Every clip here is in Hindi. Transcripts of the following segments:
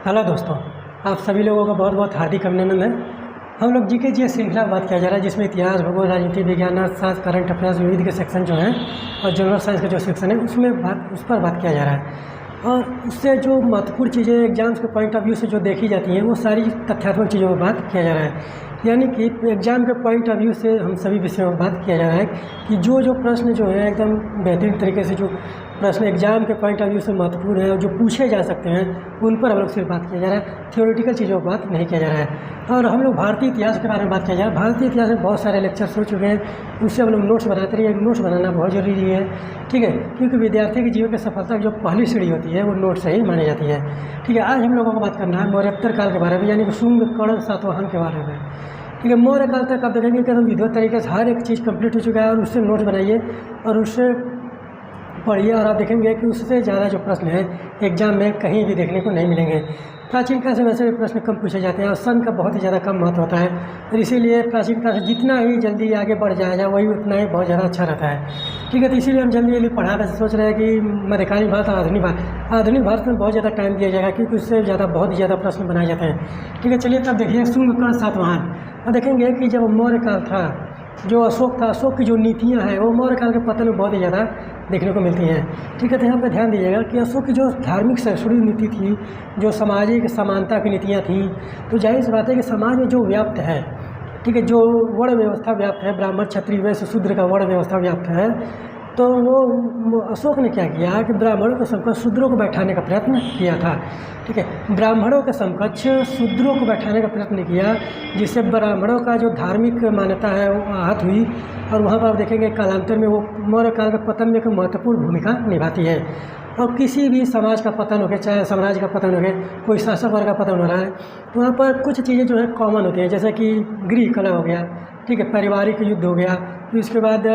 हेलो दोस्तों, आप सभी लोगों का बहुत बहुत हार्दिक अभिनंदन है। हम लोग जीके जी श्रृंखला बात किया जा रहा है, जिसमें इतिहास, भूगोल, राजनीति, विज्ञान, अर्थशास्त्र, करंट अफेयर्स, विविध के सेक्शन जो हैं और जनरल साइंस का जो सेक्शन है उस पर बात किया जा रहा है। और उससे जो महत्वपूर्ण चीज़ें एग्जाम्स के पॉइंट ऑफ व्यू से जो देखी जाती हैं वो सारी तथ्यात्मक चीज़ों पर बात किया जा रहा है। यानी कि एग्ज़ाम के पॉइंट ऑफ व्यू से हम सभी विषयों पर बात किया जा रहा है कि जो प्रश्न जो है एकदम बेहतरीन तरीके से जो प्रश्न एग्जाम के पॉइंट ऑफ व्यू से महत्वपूर्ण है और जो पूछे जा सकते हैं उन पर हम लोग सिर्फ बात किया जा रहा है। थ्योरेटिकल चीज़ों पर बात नहीं किया जा रहा है। और हम लोग भारतीय इतिहास के बारे में बात किया जा रहा है। भारतीय इतिहास में बहुत सारे लेक्चर्स हो चुके हैं, उससे हम लोग नोट्स बनाते रहिए। नोट्स बनाना बहुत ज़रूरी है, ठीक है, क्योंकि विद्यार्थी के जीवन की सफलता की जो पहली सीढ़ी होती है वो नोट से ही मानी जाती है। ठीक है, आज हम लोगों को बात करना है मौर्योत्तर काल के बारे में, यानी कि शुंग, कर्ण, सातवाहन के बारे में। ठीक है, मौर्य काल तक आप देखेंगे कि एकदम विधिवत तरीके से हर एक चीज़ कंप्लीट हो चुका है और उससे नोट्स बनाइए और उससे पढ़िए और आप देखेंगे कि उससे ज़्यादा जो प्रश्न है एग्जाम में कहीं भी देखने को नहीं मिलेंगे। प्राचीन काल से वैसे भी प्रश्न कम पूछे जाते हैं और सन का बहुत ही ज़्यादा कम महत्व होता है, और इसीलिए प्राचीन काल से जितना ही जल्दी आगे बढ़ जाएगा वही उतना ही बहुत ज़्यादा अच्छा रहता है। ठीक है, तो इसीलिए हम जल्दी पढ़ा कर सोच रहे हैं कि मध्यकालीन भारत और आधुनिक भारत में बहुत ज़्यादा टाइम दिया जाएगा, क्योंकि उससे ज़्यादा बहुत ही ज़्यादा प्रश्न बनाए जाते हैं। ठीक है, चलिए तब देखिए शुंग, कर्ण, सातवाहन। और देखेंगे कि जब मौर्य काल था, जो अशोक था, अशोक की जो नीतियाँ हैं वो मौर्य काल के पतन में बहुत ही ज़्यादा देखने को मिलती हैं। ठीक है, तो यहाँ पर ध्यान दीजिएगा कि अशोक की जो धार्मिक सहिष्णुता नीति थी, जो सामाजिक समानता की नीतियाँ थीं, तो जाहिर सी बात है कि समाज में जो व्याप्त है, ठीक है, जो वर्ण व्यवस्था व्याप्त है, ब्राह्मण, क्षत्रिय, वैश्य, शूद्र का वर्ण व्यवस्था व्याप्त है, तो वो अशोक ने क्या किया कि ब्राह्मणों के समकक्ष शूद्रों को बैठाने का प्रयत्न किया था। ठीक है, ब्राह्मणों के समकक्ष शूद्रों को बैठाने का प्रयत्न किया, जिससे ब्राह्मणों का जो धार्मिक मान्यता है वो आहत हुई। और वहाँ पर आप देखेंगे कालांतर में वो मौर्य काल के पतन में एक महत्वपूर्ण भूमिका निभाती है। और किसी भी समाज का पतन हो गया, चाहे साम्राज्य का पतन हो गया, कोई शासक वर्ग का पतन हो रहा है, तो वहाँ पर कुछ चीज़ें जो है कॉमन होती हैं, जैसे कि गृह कलह हो गया, ठीक है, पारिवारिक युद्ध हो गया, फिर उसके बाद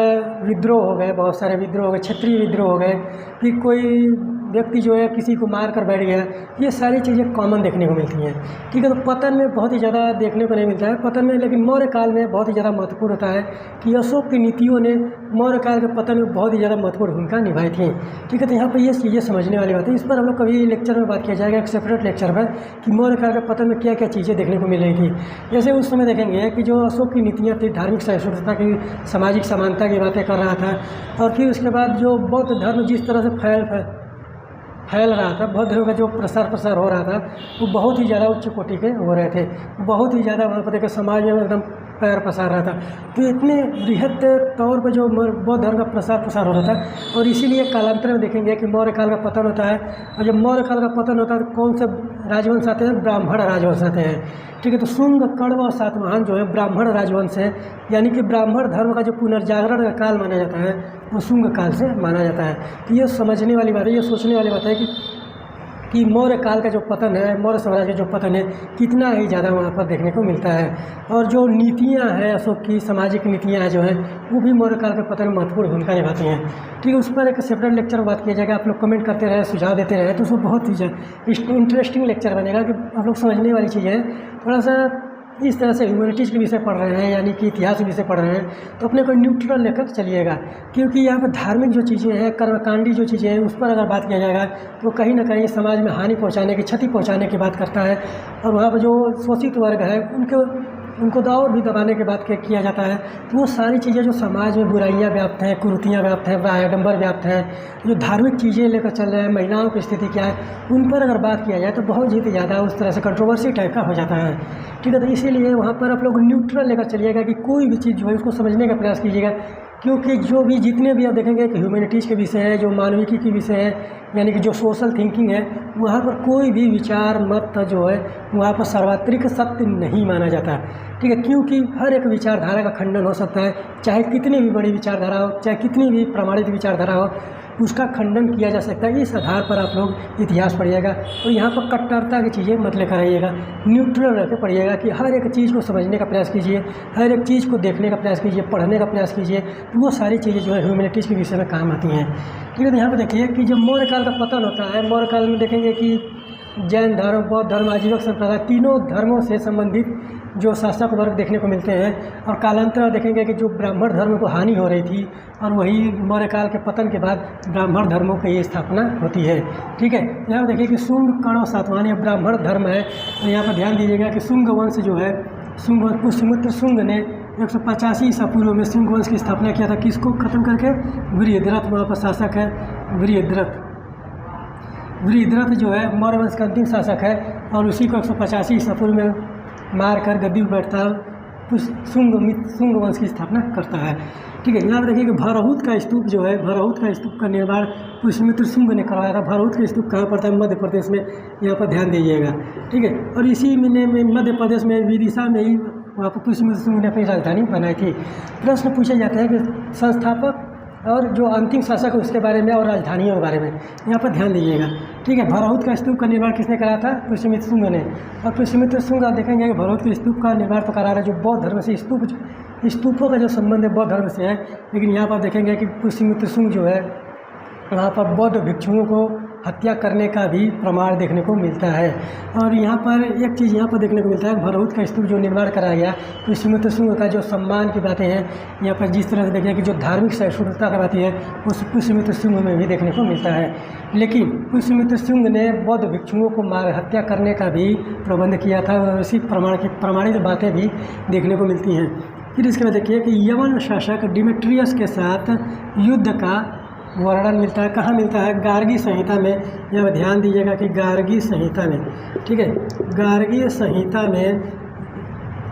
विद्रोह हो गए, बहुत सारे विद्रोह हो गए, क्षेत्रीय विद्रोह हो गए, फिर कोई व्यक्ति जो है किसी को मार कर बैठ गया, ये सारी चीज़ें कॉमन देखने को मिलती हैं। ठीक है, तो पतन में बहुत ही ज़्यादा देखने को नहीं मिलता है पतन में, लेकिन मौर्य काल में बहुत ही ज़्यादा महत्वपूर्ण होता है कि अशोक की नीतियों ने मौर्य काल के पतन में बहुत ही ज़्यादा महत्वपूर्ण भूमिका निभाई थी। ठीक है, तो यहाँ पर ये चीज़ें समझने वाली बात है। इस पर हम लोग कभी लेक्चर में बात किया जाएगा, एक सेपरेट लेक्चर पर, कि मौर्य काल के पतन में क्या क्या चीज़ें देखने को मिल रही थी। जैसे उस समय देखेंगे कि जो अशोक की नीतियाँ थी, धार्मिक सहिष्णुता की, सामाजिक समानता की बातें कर रहा था, और फिर उसके बाद जो बौद्ध धर्म जिस तरह से फैल रहा था, बौद्ध धर्म का जो प्रसार हो रहा था, वो बहुत ही ज़्यादा उच्च कोटि के हो रहे थे, बहुत ही ज़्यादा वहाँ पर देखिए समाज में एकदम पैर पसार रहा था। तो इतने बृहद तौर पर जो बौद्ध धर्म का प्रसार हो रहा था, और इसीलिए कालांतर में देखेंगे कि मौर्य काल का पतन होता है। और जब मौर्य काल का पतन होता है तो कौन से राजवंश आते हैं? ब्राह्मण राजवंश आते हैं। ठीक है, तो शुंग, कर्ण और सातवाहन जो है ब्राह्मण राजवंश है, यानी कि ब्राह्मण धर्म का जो पुनर्जागरण का काल माना जाता है वो शुंग काल से माना जाता है। तो ये समझने वाली बात है, ये सोचने वाली बात है कि मौर्य काल का जो पतन है, मौर्य साम्राज्य का जो पतन है, कितना ही ज़्यादा वहाँ पर देखने को मिलता है। और जो नीतियाँ हैं अशोक की, सामाजिक नीतियाँ जो हैं, वो भी मौर्य काल के पतन में महत्वपूर्ण भूमिका निभाती हैं। ठीक है, उस पर एक सेपरेट लेक्चर में बात किया जाएगा। आप लोग कमेंट करते रहे, सुझाव देते रहे, तो उसको बहुत ही इंटरेस्टिंग लेक्चर बनेगा कि आप लोग समझने वाली चीज़ें हैं। थोड़ा सा इस तरह से ह्यूमैनिटीज़ के विषय पढ़ रहे हैं, यानी कि इतिहास के विषय पढ़ रहे हैं, तो अपने को न्यूट्रल लेकर चलिएगा, क्योंकि यहाँ पर धार्मिक जो चीज़ें हैं, कर्मकांडी जो चीज़ें हैं, उस पर अगर बात किया जाएगा तो कहीं ना कहीं समाज में हानि पहुँचाने की, क्षति पहुँचाने की बात करता है। और वहाँ पर जो शोषित वर्ग है उनको और भी दबाने के बात किया जाता है। तो वो सारी चीज़ें जो समाज में बुराइयाँ व्याप्त हैं, कुरीतियाँ व्याप्त हैं, आडंबर व्याप्त हैं, जो धार्मिक चीज़ें लेकर चल रहे हैं, महिलाओं की स्थिति क्या है, उन पर अगर बात किया जाए तो बहुत ही ज़्यादा उस तरह से कंट्रोवर्सी टाइप का हो जाता है। ठीक है, तो इसीलिए वहाँ पर आप लोग न्यूट्रल लेकर चलिएगा कि कोई भी चीज़ जो है उसको समझने का प्रयास कीजिएगा, क्योंकि जितने भी आप देखेंगे कि ह्यूमैनिटीज़ के विषय है, जो मानविकी के विषय है, यानी कि जो सोशल थिंकिंग है, वहाँ पर कोई भी विचार मत जो है वहाँ पर सार्वत्रिक सत्य नहीं माना जाता। ठीक है, क्योंकि हर एक विचारधारा का खंडन हो सकता है, चाहे कितनी भी बड़ी विचारधारा हो, चाहे कितनी भी प्रमाणित विचारधारा हो, उसका खंडन किया जा सकता है। इस आधार पर आप लोग इतिहास पढ़िएगा, और यहाँ पर कट्टरता की चीज़ें मत लेकर आइएगा, न्यूट्रल रह कर पढ़िएगा कि हर एक चीज़ को समझने का प्रयास कीजिए, हर एक चीज़ को देखने का प्रयास कीजिए, पढ़ने का प्रयास कीजिए, तो वो सारी चीज़ें जो है ह्यूमैनिटीज़ के विषय में काम आती हैं। ठीक है, तो यहाँ पर देखिए कि जब मौर्य काल का पतन होता है, मौर्य काल में देखेंगे कि जैन धर्म, बौद्ध धर्म, आजीवक संप्रदाय, तीनों धर्मों से संबंधित जो शासक वर्ग देखने को मिलते हैं। और कालांतर देखेंगे कि जो ब्राह्मण धर्म को हानि हो रही थी और वही मौर्य काल के पतन के बाद ब्राह्मण धर्मों की स्थापना होती है। ठीक है, यहाँ देखिए कि शुंग, कण्व, सातवाहन ब्राह्मण धर्म है। तो यहाँ पर ध्यान दीजिएगा कि शुंग वंश जो है, शुंग वंश, पुष्यमित्र शुंग ने 185 ईसा पूर्व में शुंग वंश की स्थापना किया था। किसको खत्म करके? वृहद्रथ वहाँ पर शासक है। वृहद्रथ जो है मौर्य वंश का अंतिम शासक है और उसी को 185 ईसा पूर्व में मार कर गद्दी पर बैठता शुंग वंश की स्थापना करता है। ठीक है, यहाँ पर देखिए कि भरहुत का स्तूप जो है, भरहुत का स्तूप का निर्माण पुष्यमित्र शुंग ने करवाया था। भरहुत का स्तूप कहाँ पड़ता है? मध्य प्रदेश में, यहाँ पर ध्यान दीजिएगा। ठीक है, और इसी में मध्य प्रदेश में विदिशा में ही वहाँ पर पुष्यमित्र शुंग ने अपनी राजधानी बनाई थी। प्रश्न पूछे जाते हैं कि संस्थापक और जो अंतिम शासक है उसके बारे में और राजधानियों के बारे में, यहाँ पर ध्यान दीजिएगा। ठीक है, भरहुत का स्तूप का निर्माण किसने कराया था? पुष्यमित्र शुंग ने। और पुष्यमित्र शुंग आप देखेंगे कि भरहुत के स्तूप का निर्माण तो करा रहा है जो बौद्ध धर्म से, स्तूपों का जो संबंध है बौद्ध धर्म से है। लेकिन यहाँ पर देखेंगे कि पुष्यमित्र शुंग जो है वहाँ पर बौद्ध भिक्षुओं को हत्या करने का भी प्रमाण देखने को मिलता है। और यहाँ पर एक चीज़ यहाँ पर देखने को मिलता है, भरहुत का स्तूप जो निर्माण कराया गया, पुष्यमित्र शुंग का जो सम्मान की बातें हैं यहाँ पर जिस तरह से देखिए कि जो धार्मिक सहिष्णुता की बातें है वो पुष्यमित्र शुंग में भी देखने को मिलता है। लेकिन पुष्यमित्र शुंग ने बौद्ध भिक्षुओं को हत्या करने का भी प्रबंध किया था और इसी प्रमाणित बातें भी देखने को मिलती हैं। फिर इसके बाद देखिए कि यवन शासक डिमेट्रियस के साथ युद्ध का वर्णन मिलता है। कहाँ मिलता है? गार्गी संहिता में। यहाँ ध्यान दीजिएगा कि गार्गी संहिता में, ठीक है, गार्गी संहिता में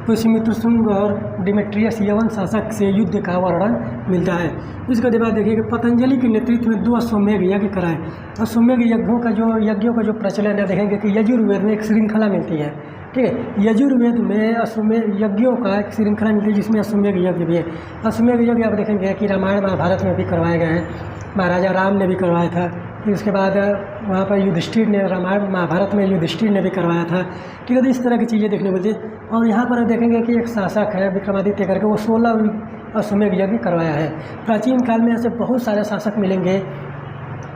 पुष्यमित्र शुंग और डिमेट्रियस यवन शासक से युद्ध का वर्णन मिलता है। इसके बाद देखिए कि पतंजलि के नेतृत्व में 2 अश्वमेध यज्ञ कराए। अश्वमेध यज्ञों का जो प्रचलन है, देखेंगे कि यजुर्वेद में एक श्रृंखला मिलती है। ठीक है, यजुर्वेद में अश्वमेध यज्ञों का एक श्रृंखला मिलती है जिसमें अश्वमेध यज्ञ भी है। अश्वमेध यज्ञ आप देखेंगे कि रामायण महाभारत में भी करवाए गए हैं, महाराजा राम ने भी करवाया था। फिर उसके बाद वहाँ पर युधिष्ठिर ने, रामायण महाभारत में युधिष्ठिर ने भी करवाया था। ठीक है, तो इस तरह की चीज़ें देखने को मिलती है। और यहाँ पर देखेंगे कि एक शासक है विक्रमादित्य करके, वो 16 अश्वमेध यज्ञ करवाया है। प्राचीन काल में ऐसे बहुत सारे शासक मिलेंगे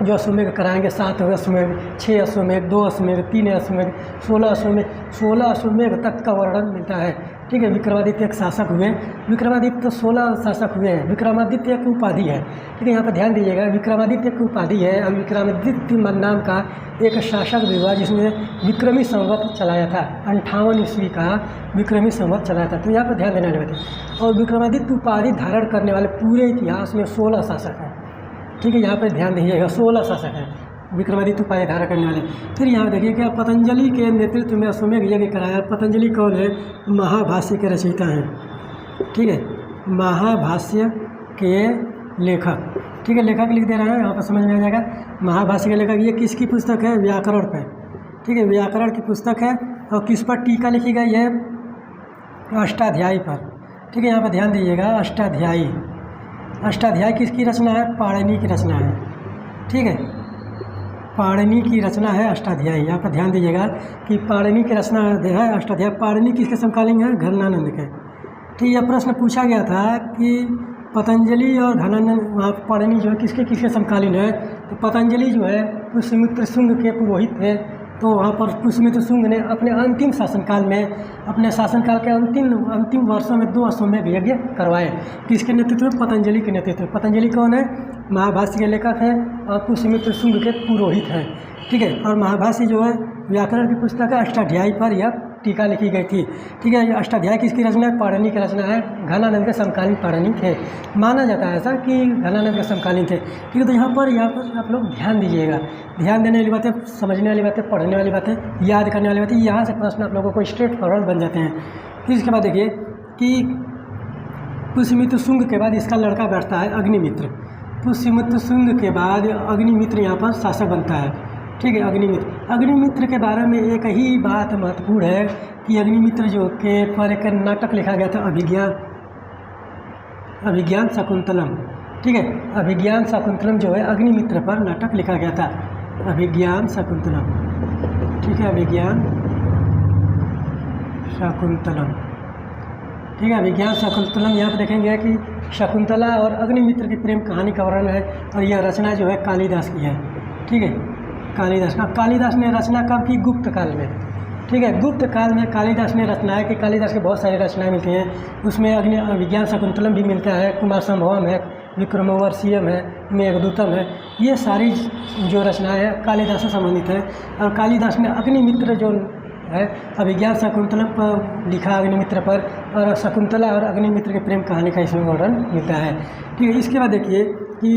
जो अश्वमेध कराएंगे। 7 अश्वमेध, 6 अश्वमेध, 2 अश्वमेध, 3 अश्वमेध, 16 अश्वमेध तक का वर्णन मिलता है। ठीक है, विक्रमादित्य एक शासक हुए, विक्रमादित्य 16 शासक हुए हैं। विक्रमादित्य एक उपाधि है। ठीक है, यहाँ पर ध्यान दीजिएगा, विक्रमादित्य की उपाधि है। और विक्रमादित्य नाम का एक शासक भी हुआ जिसने विक्रमी संवत चलाया था, 58 ईस्वी का विक्रमी संवत चलाया था। तो यहाँ पर ध्यान देने वाली बात है। और विक्रमादित्य उपाधि धारण करने वाले पूरे इतिहास में 16 शासक हैं। ठीक है, यहाँ पर ध्यान दीजिएगा, 16 शासक हैं विक्रमादित्य उपाधि धारण करने वाले। फिर यहाँ देखिए कि पतंजलि के नेतृत्व में अश्वमेध यज्ञ कराया। पतंजलि कौन है? महाभाष्य के रचयिता हैं। ठीक है, महाभाष्य के लेखक। ठीक है, लेखक लिख दे रहे हैं, यहाँ पर समझ में आ जाएगा। महाभाष्य के लेखक, ये किसकी पुस्तक है? व्याकरण पर। ठीक है, व्याकरण की पुस्तक है। और किस पर टीका लिखी गई है? अष्टाध्यायी पर। ठीक है, यहाँ पर ध्यान दीजिएगा, अष्टाध्यायी किसकी रचना है? पाणिनि की रचना है। ठीक है, पाणिनि की रचना है अष्टाध्यायी। यहाँ पर ध्यान दीजिएगा कि पाणिनि की रचना है अष्टाध्यायी। पाणिनि किसके समकालीन है? घनानंद के। ठीक, यह प्रश्न पूछा गया था कि पतंजलि और घनानंद, वहाँ पाणिनि जो है किसके समकालीन है? तो पतंजलि जो है पुष्यमित्र शुंग के पुरोहित थे। तो वहाँ पर पुष्यमित्र शुंग ने अपने अंतिम शासनकाल में, अपने शासनकाल के अंतिम वर्षों में 2 अश्वमेध यज्ञ करवाए। किसके नेतृत्व में? पतंजलि के नेतृत्व में। पतंजलि कौन है? महाभाष्य के लेखक हैं और पुष्यमित्र शुंग के पुरोहित हैं। ठीक है, और महाभाष्य जो है व्याकरण की पुस्तक है। अष्टाध्यायी पर यह टीका लिखी गई थी। ठीक है, अष्टाध्यायी किसकी रचना है? पाणिनि की रचना है। घनानंद के समकालीन पाणिनि थे, माना जाता है ऐसा कि घनानंद के समकालीन थे। ठीक है, तो यहाँ पर आप लोग ध्यान दीजिएगा। ध्यान देने वाली बातें, समझने वाली बातें, पढ़ने वाली बातें, याद करने वाली बातें, यहाँ से प्रश्न आप लोगों को स्ट्रेट फॉरवर्ड बन जाते हैं। फिर इसके बाद देखिए कि पुष्यमित्र शुंग के बाद इसका लड़का बैठता है अग्निमित्र। पुष्यमित्र शुंग के बाद अग्निमित्र यहाँ पर शासक बनता है। ठीक है, अग्निमित्र के बारे में एक ही बात महत्वपूर्ण है कि अग्निमित्र जो के पर एक नाटक लिखा गया था, अभिज्ञान शाकुंतलम। ठीक है, अभिज्ञान शाकुंतलम जो है अग्निमित्र पर नाटक लिखा गया था, अभिज्ञान शाकुंतलम। ठीक है, अभिज्ञान शाकुंतलम। ठीक है, अभिज्ञान शाकुंतलम। यहाँ पर देखेंगे कि शकुंतला और अग्निमित्र की प्रेम कहानी का वर्णन है और यह रचना जो है कालिदास की है। ठीक है, कालिदास का। कालिदास ने रचना कब की? गुप्त काल में। ठीक है, गुप्त काल में कालिदास ने रचनाएं कि कालिदास की बहुत सारी रचनाएं मिलती हैं। उसमें अग्नि विज्ञान शाकुंतलम भी मिलता है, कुमार संभवम है, विक्रमोर्वशीयम है, मेघदूतम है। ये सारी जो रचनाएं हैं कालिदास से संबंधित है। और कालिदास ने अग्निमित्र जो है अभिज्ञान शाकुंतलम पर लिखा, अग्निमित्र पर, और शकुंतला और अग्निमित्र के प्रेम कहानी का इसमें वर्णन मिलता है। ठीक है, इसके बाद देखिए कि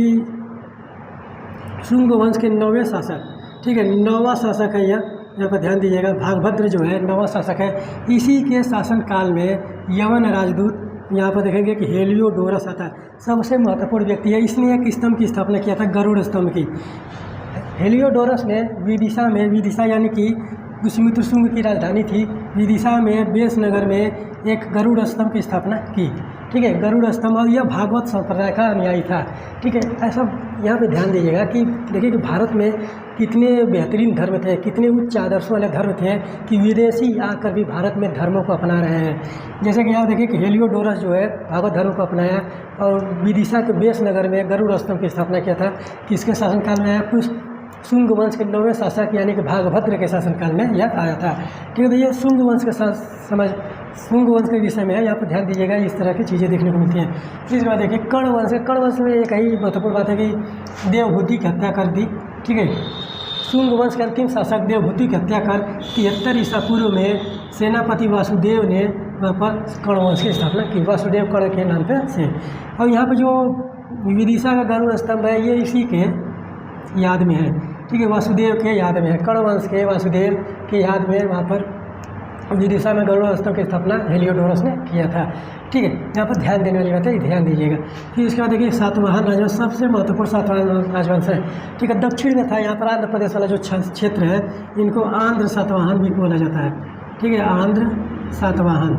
शुंग वंश के 9वें शासक, ठीक है, 9वां शासक है यहाँ पर ध्यान दीजिएगा। भागभद्र जो है 9वां शासक है। इसी के शासन काल में यवन राजदूत, यहाँ पर देखेंगे कि हेलियोडोरस आता है, सबसे महत्वपूर्ण व्यक्ति है। इसने एक स्तंभ की स्थापना किया था, गरुड़ स्तंभ की। हेलियोडोरस ने विदिशा में, विदिशा यानी कि पुष्यमित्र शुंग की राजधानी थी, विदिशा में बेस नगर में एक गरुड़ स्तंभ की स्थापना की। ठीक है, गरुड़ स्तंभ, और यह भागवत संप्रदाय का अनुयायी था। ठीक है, ऐसा यहाँ पे ध्यान दीजिएगा कि देखिए कि भारत में कितने बेहतरीन धर्म थे, कितने उच्च आदर्शों वाले धर्म थे कि विदेशी आकर भी भारत में धर्मों को अपना रहे हैं। जैसे कि यहाँ देखिए कि हेलियोडोरस जो है भागवत धर्म को अपनाया और विदिशा के बेस नगर में गरुड़ स्तंभ की स्थापना किया था। किसके शासनकाल में आया? कुछ शुंग वंश के 9वें शासक यानी कि भागभद्र के शासनकाल में यह आया था। ठीक है, तो ये शुंग वंश के शुंग वंश के विषय में है, यहाँ पर ध्यान दीजिएगा। इस तरह की चीज़ें देखने को मिलती हैं। फिर इसके बाद देखिए कर्ण वंश है। कर्ण वंश में एक ही महत्वपूर्ण बात है कि देवहूति की हत्या कर दी। ठीक है, शुंग वंश के अंतिम शासक देवहूति की हत्या कर 73 ईसा पूर्व में सेनापति वासुदेव ने वहाँ पर कर्ण वंश की स्थापना की, वासुदेव कर्ण के नाम पे से। और यहाँ पर जो विदिशा का गरुड़ स्तंभ है ये इसी के याद में है। ठीक है, वासुदेव के याद में है, कर्ण वंश के वासुदेव के याद में वहाँ पर विदिशा में गरुड़ स्तंभ की स्थापना हेलियोडोरस ने किया था। ठीक है, यहाँ पर ध्यान देने वाली बात है, ध्यान दीजिएगा। फिर इसके बाद देखिए सातवाहन राजवंश, सबसे महत्वपूर्ण सातवाहन राजवंश है। ठीक है, दक्षिण में था, यहाँ पर आंध्र प्रदेश वाला जो क्षेत्र है इनको आंध्र सातवाहन भी बोला जाता है। ठीक है, आंध्र सातवाहन।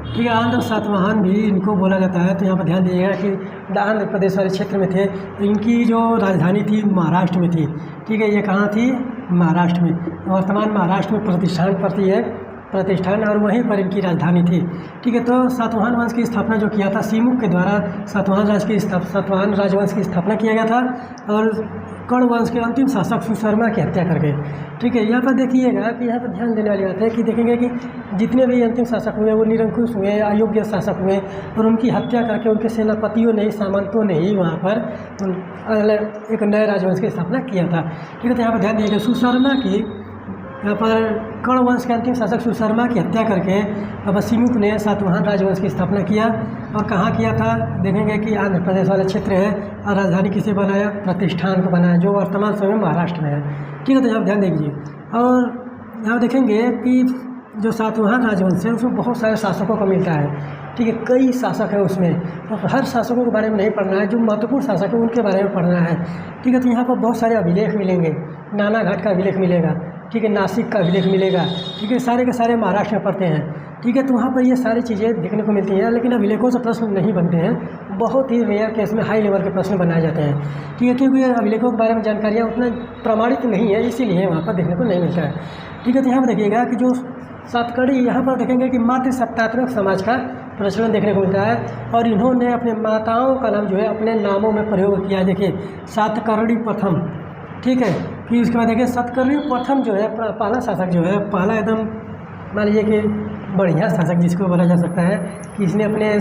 ठीक है, आंध्र सातवाहन भी इनको बोला जाता है। तो यहाँ पर ध्यान दीजिएगा कि आंध्र प्रदेश वाले क्षेत्र में थे। इनकी जो राजधानी थी महाराष्ट्र में थी। ठीक है, ये कहाँ थी? महाराष्ट्र में। वर्तमान महाराष्ट्र में प्रतिष्ठान पड़ती है, प्रतिष्ठान, और वहीं पर इनकी राजधानी थी। ठीक है, तो सातवाहन वंश की स्थापना जो किया था सीमुख के द्वारा सातवाहन राजवंश की स्थापना किया गया था, और कर्ण वंश के अंतिम शासक सुशर्मा की हत्या कर गए। ठीक है, यहाँ पर देखिएगा कि यहाँ पर ध्यान देने वाली बात है कि देखेंगे कि जितने भी अंतिम शासक हुए वो निरंकुश हुए, अयोग्य शासक हुए, और उनकी हत्या करके उनके सेनापतियों ने, सामंतों ने ही वहाँ पर एक नए राजवंश की स्थापना किया था। ठीक है, तो यहाँ पर ध्यान दीजिएगा सुशर्मा की, यहाँ पर कर्ण वंश के अंतिम शासक सुशर्मा की हत्या करके अब सीमुख ने सातवाहन राजवंश की स्थापना किया। और कहाँ किया था? देखेंगे कि आंध्र प्रदेश वाला क्षेत्र है, और राजधानी किसे बनाया? प्रतिष्ठान को बनाया, जो वर्तमान समय में महाराष्ट्र में है। ठीक है, तो यहाँ ध्यान दीजिए। और यहाँ देखेंगे कि जो सातवाहन राजवंश है उसमें बहुत सारे शासकों को मिलता है। ठीक है, कई शासक है उसमें, तो हर शासकों के बारे में नहीं पढ़ना है, जो महत्वपूर्ण शासक है उनके बारे में पढ़ना है। ठीक है, तो यहाँ पर बहुत सारे अभिलेख मिलेंगे, नानाघाट का अभिलेख मिलेगा। ठीक है, नासिक का अभिलेख मिलेगा। ठीक है, सारे के सारे महाराष्ट्र में पड़ते हैं। ठीक है, तो वहाँ पर ये सारी चीज़ें देखने को मिलती हैं, लेकिन अभिलेखों से प्रश्न नहीं बनते हैं। बहुत ही रेयर केस में हाई लेवल के प्रश्न बनाए जाते हैं। ठीक है, क्योंकि अभिलेखों के बारे में जानकारियाँ उतना प्रमाणित नहीं है, इसीलिए वहाँ पर देखने को नहीं मिलता है। ठीक है, तो यहाँ पर देखिएगा कि जो सातकड़ी, यहाँ पर देखेंगे कि मातृसत्तात्मक समाज का प्रचलन देखने को मिलता है, और इन्होंने अपने माताओं का नाम जो है अपने नामों में प्रयोग किया है। देखिए सातकर्णी प्रथम। ठीक है, फिर उसके बाद देखिए सातकर्णी प्रथम जो है पहला शासक जो है, पहला एकदम मान लीजिए कि बढ़िया शासक जिसको बोला जा सकता है कि इसने अपने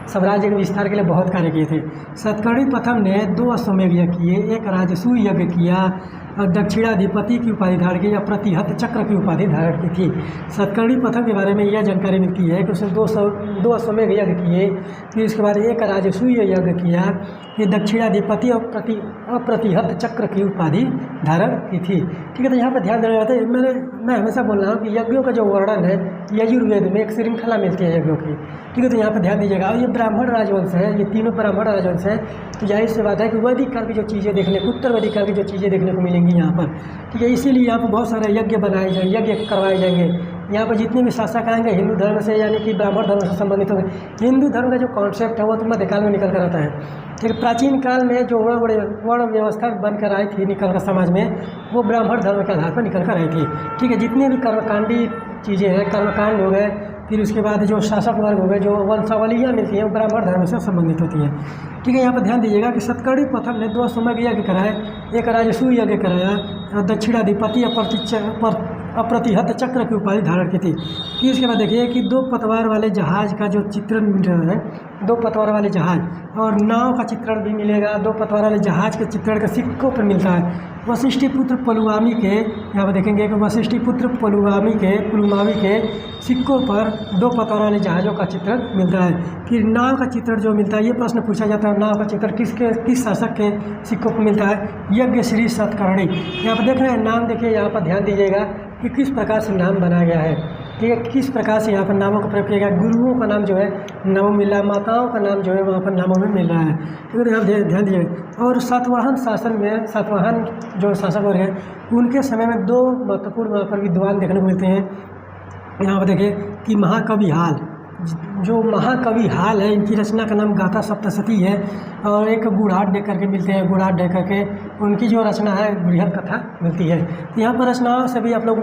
साम्राज्य के विस्तार के लिए बहुत कार्य किए थे। सातकर्णी प्रथम ने 2 अश्वमेध यज्ञ किए, एक राजसूय यज्ञ किया, और दक्षिणाधिपति की उपाधि धारण की, या प्रतिहत चक्र की उपाधि धारण की थी। सातकर्णी प्रथम के बारे में यह जानकारी मिलती है कि उसने 2 अश्वमेध यज्ञ किए, फिर उसके बाद एक राजसूय यज्ञ किया, फिर दक्षिणाधिपति और अप्रतिहत चक्र की उपाधि धारण की थी। ठीक है, तो यहाँ पर ध्यान देना चाहते हैं, मैं हमेशा बोल रहा हूँ कि यज्ञों का जो वर्णन है यजुर्वेद में एक श्रृंखला मिलती है यज्ञों की। ठीक है, तो यहाँ पर ध्यान दीजिएगा। और ये ब्राह्मण राजवंश है, ये तीनों ब्राह्मण राजवंश हैं, तो जाहिर सी बात है कि वैदिक काल की जो चीज़ें देखने को, उत्तर वैदिक काल की जो चीज़ें देखने को मिलेंगी यहाँ पर। ठीक है, इसीलिए यहाँ पर बहुत सारे यज्ञ बनाए जाएंगे, यज्ञ करवाए जाएंगे। यहाँ पर जितने भी शासक आएंगे हिंदू धर्म से, यानी कि ब्राह्मण धर्म से संबंधित होंगे। हिंदू धर्म का जो कॉन्सेप्ट है वो तो मध्यकाल में निकल कर आता है। ठीक है, प्राचीन काल में जो वर्ण व्यवस्था बनकर आई थी निकल कर समाज में, वो ब्राह्मण धर्म के आधार पर निकल कर आई थी। ठीक है, जितने भी कर्मकांडी चीज़ें हैं, कर्मकांड हो गए, फिर उसके बाद जो शासक वर्ग हो गए, जो वंशावलियाँ मिलती हैं वो ब्राह्मण धर्म से संबंधित होती हैं। ठीक है, यहाँ पर ध्यान दीजिएगा कि सतकर्णी प्रथम ने 2 अश्वमेध यज्ञ कराए, एक राजसूय यज्ञ कराया और दक्षिणाधिपति अप्रतिहत चक्र की उपाधि धारण की थी। फिर इसके बाद देखिए कि 2 पतवार वाले जहाज का जो चित्रण मिल रहा है, 2 पतवार वाले जहाज और नाव का चित्रण भी मिलेगा, 2 पतवार वाले जहाज के चित्रण के सिक्कों पर मिलता है। वशिष्ठीपुत्र पुलवामी के, यहाँ पर देखेंगे कि वशिष्ठीपुत्र पुलवामी के सिक्कों पर 2 पतवार वाले जहाज़ों का चित्रण मिलता है। फिर नाव का चित्रण जो मिलता है, ये प्रश्न पूछा जाता है, नाव का चित्रण किस शासक के सिक्कों पर मिलता है? यज्ञ श्री सतकर्णी। यहाँ पर देख रहे हैं नाम, देखिए यहाँ पर ध्यान दीजिएगा कि किस प्रकार से नाम बनाया गया है। ठीक है, किस प्रकार से यहाँ पर नामों का प्रयोग किया गया। गुरुओं का नाम जो है नामों मिल रहा है, माताओं का नाम जो है वहाँ पर नामों में मिल रहा है। ठीक है, यहाँ ध्यान दीजिए। और सातवाहन शासन में, सातवाहन जो शासक वर्ग हैं उनके समय में 2 महत्वपूर्ण वहाँ पर विद्वान देखने को मिलते हैं। यहाँ पर देखिए कि महाकवि हाल, जो महाकवि हाल है, इनकी रचना का नाम गाथा सप्तशती है। और एक गुढ़ाट डे करके मिलते हैं, गुढ़ाट डे करके उनकी जो रचना है बृहद कथा मिलती है। तो यहाँ पर रचनाओं से भी आप लोग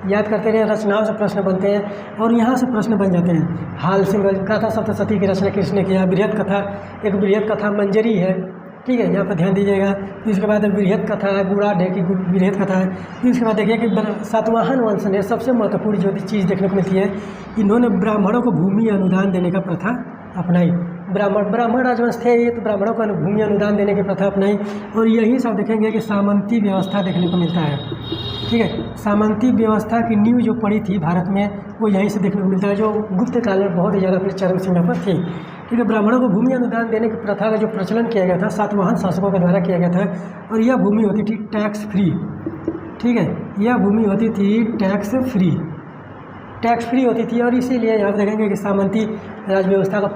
याद करते रहे, रचनाओं से प्रश्न बनते हैं और यहाँ से प्रश्न बन जाते हैं। हाल से गाथा सप्तशती की रचना किसने किया? बृहद कथा, एक बृहद कथा मंजरी है। ठीक है, यहाँ पर ध्यान दीजिएगा। फिर इसके बाद बृहद कथा है, गुढ़ाट डे की बृहद कथा है। फिर इसके बाद देखिए कि सातवाहन वंश ने सबसे महत्वपूर्ण जो चीज़ देखने को मिलती है, इन्होंने ब्राह्मणों को भूमि अनुदान देने का प्रथा अपनाई। ब्राह्मण राजवंश थे ये, तो ब्राह्मणों को भूमि अनुदान देने की प्रथा अपनाई। और यही सब देखेंगे कि सामंती व्यवस्था देखने को मिलता है। ठीक है, सामंती व्यवस्था की नींव जो पड़ी थी भारत में, वो यहीं से देखने को मिलता है, जो गुप्त काल में बहुत ही ज़्यादा अपनी चरम सीमा पर थी। ठीक है, ब्राह्मणों को भूमि अनुदान देने की प्रथा का जो प्रचलन किया गया था सातवाहन शासकों के द्वारा किया गया था। और यह भूमि होती थी टैक्स फ्री। ठीक है, यह भूमि होती थी टैक्स फ्री होती थी। और इसीलिए यहाँ देखेंगे कि सामंती राज व्यवस्था का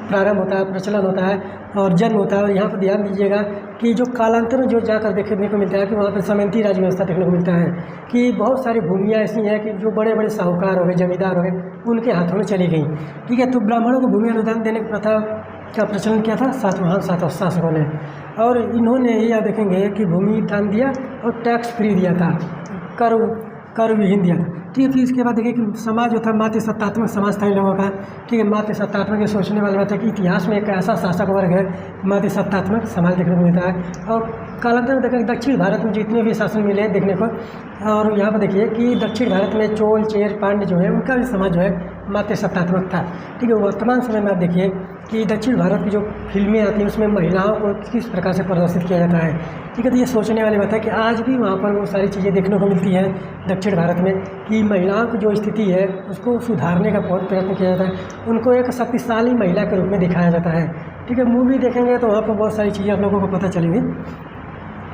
प्रारंभ होता है, प्रचलन होता है और जन्म होता है। और यहाँ पर ध्यान दीजिएगा कि जो कालांतर में जो जाकर देखने को मिलता है कि वहाँ पर सामंती राज व्यवस्था देखने को मिलता है कि बहुत सारी भूमियाँ ऐसी हैं कि जो बड़े बड़े साहूकार हो गए, जमींदार हो गए, उनके हाथों में चली गई। ठीक है, तो ब्राह्मणों को भूमि अनुदान देने की प्रथा का प्रचलन किया था सातवाहन शासकों ने। और इन्होंने यह देखेंगे कि भूमि दान दिया और टैक्स फ्री दिया था, कर विहीन दिया था। ठीक है, फिर इसके बाद देखिए कि समाज जो था मातृ सत्तात्मक समाज था इन लोगों का। ठीक है, मातृ सत्तात्मक ये सोचने वाली बात है कि इतिहास में एक ऐसा शासक वर्ग है मातृ सत्तात्मक समाज देखने को मिलता है। और कालांतर में देखा दक्षिण भारत में जितने भी शासन मिले हैं देखने को, और यहाँ पर देखिए कि दक्षिण भारत में चोल, चेर, पांड्य जो है उनका भी समाज जो है मातृ सत्तात्मक था। ठीक है, वर्तमान समय में आप देखिए कि दक्षिण भारत की जो फिल्में आती हैं उसमें महिलाओं को किस प्रकार से प्रदर्शित किया जाता है। ठीक है, तो ये सोचने वाली बात है कि आज भी वहाँ पर वो सारी चीज़ें देखने को मिलती हैं दक्षिण भारत में कि महिलाओं की जो स्थिति है उसको सुधारने का बहुत प्रयत्न किया जाता है, उनको एक शक्तिशाली महिला के रूप में दिखाया जाता है। ठीक है, मूवी देखेंगे तो वहाँ पर बहुत सारी चीज़ें आप लोगों को पता चलेंगी।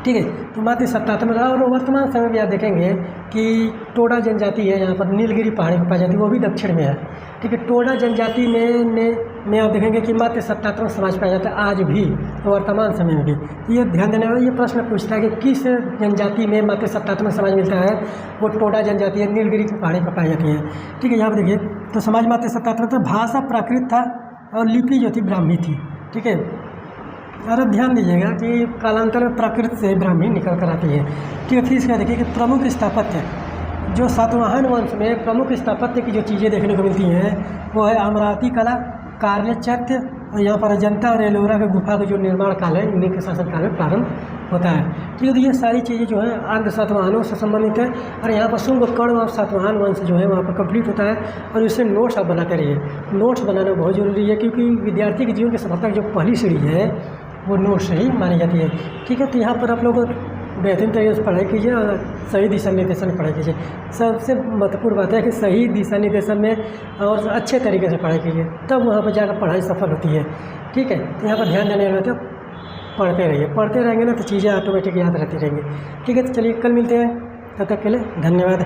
ठीक है, तो मातृ सत्तात्मक। और वर्तमान समय में आप देखेंगे कि टोडा जनजाति है, यहाँ पर नीलगिरी पहाड़ी पर पाई जाती है, वो भी दक्षिण में है। ठीक है, टोडा जनजाति में आप देखेंगे कि मातृ सत्तात्मक समाज पाया जाता है आज भी, तो वर्तमान समय में भी। तो ये ध्यान देने वाला ये प्रश्न पूछता है कि किस जनजाति में मातृ सत्तात्मक समाज मिलता है? वो टोडा जनजाति है, नीलगिरी की पहाड़ी पर पाई जाती है। ठीक है, यहाँ पर देखिए तो समाज मातृ सत्तात्मक था, भाषा प्राकृत था और लिपि जो थी ब्राह्मी थी। ठीक है, और अब ध्यान दीजिएगा कि कालांतर में प्राकृत से ब्राह्मी निकल कर आती है। ठीक है, फिर इसका देखिए कि प्रमुख स्थापत्य, जो सातवाहन वंश में प्रमुख स्थापत्य की जो चीज़ें देखने को मिलती हैं वो है अमरावती कला, कार्य चैत्य और यहाँ पर अजंता और एलोरा के गुफा का जो निर्माण काल है इन्हीं के शासनकाल में प्रारंभ होता है। ठीक है, तो ये सारी चीज़ें जो है आर्य सातवाहनों से संबंधित है। और यहाँ पर शुंग कर्ण और सातवाहन वंश जो है वहाँ पर कंप्लीट होता है। और इससे नोट्स आप बनाते रहिए, नोट्स बनाना बहुत ज़रूरी है क्योंकि विद्यार्थी के जीवन की सफलता की जो पहली सीढ़ी है वो नोट से ही मानी जाती है। ठीक है, तो यहाँ पर आप लोग बेहतरीन तरीके से पढ़ाई कीजिए और सही दिशा निर्देशन में पढ़ाई कीजिए। सबसे महत्वपूर्ण बात है कि सही दिशा निर्देशन में और अच्छे तरीके से पढ़ाई कीजिए, तब वहाँ पर जाकर पढ़ाई सफल होती है। ठीक है, तो यहाँ पर ध्यान देने वाले तो पढ़ते रहिए, पढ़ते रहेंगे ना तो चीज़ें ऑटोमेटिक याद रहती रहेंगी। ठीक है, तो चलिए कल मिलते हैं, तब तक के लिए धन्यवाद।